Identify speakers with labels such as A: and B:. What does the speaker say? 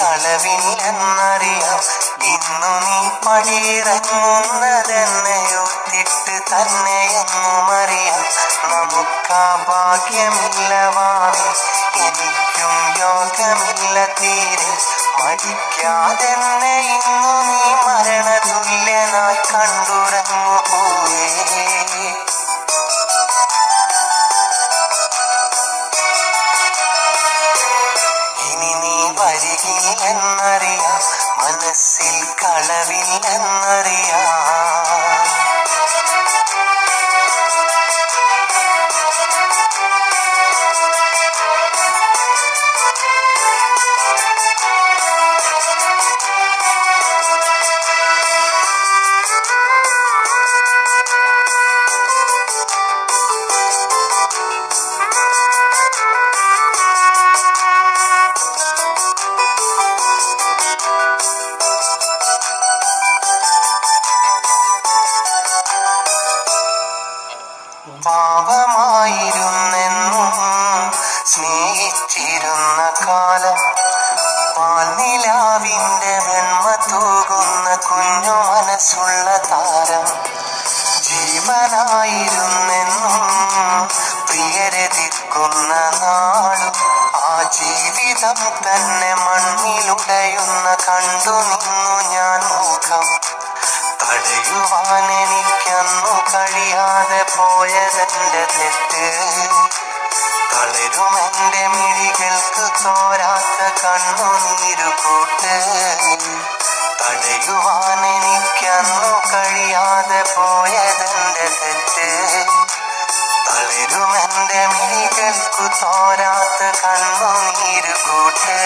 A: കളവില്ലെന്നറിയാം. ഇന്നു നീ പടിയിറങ്ങുന്നതെന്നെയോർത്തിട്ട് തന്നെയെന്നുമറിയാം. നമുക്കാ ഭാഗ്യമില്ല വാവി, എനിക്കും യോഗമില്ല തീരെ. മടിക്കാതെന്നെ ഇന്നു നീ മരണതുല്യനായി കണ്ടുറങ്ങു പോവേ. ഇനി നീ വരികില്ലെന്നറിയാം, മനസ്സിൽ കളവില്ലെന്നറിയാം. പാവമായിരുന്നെന്നും സ്നേഹിച്ചിരുന്ന കാലം, പാൽനിലാവിന്റെ വെണ്മ തൂകുന്ന കുഞ്ഞു മനസ്സുള്ള താരം. ജീവനായിരുന്നെന്നും പ്രിയരതിക്കുന്ന നാളും, ആ ജീവിതം തന്നെ മണ്ണിലുടയുന്ന കണ്ടു നിന്നു ഞാൻ മുഖം. തടയുവാൻ എനിക്കന്നു കഴിയാതെ പോയതെന്റെ തെറ്റ്. തളരുമെന്റെ മിഴികൾക്ക് തോരാത്ത കണ്ണുനീരുകൂട്ട്. തടയുവാൻ എനിക്കന്നു കഴിയാതെ പോയതെന്റെ തെറ്റ്. തളരുമെന്റെ മിഴികൾക്കു തോരാത്ത കണ്ണുനീരുകൂട്ട്.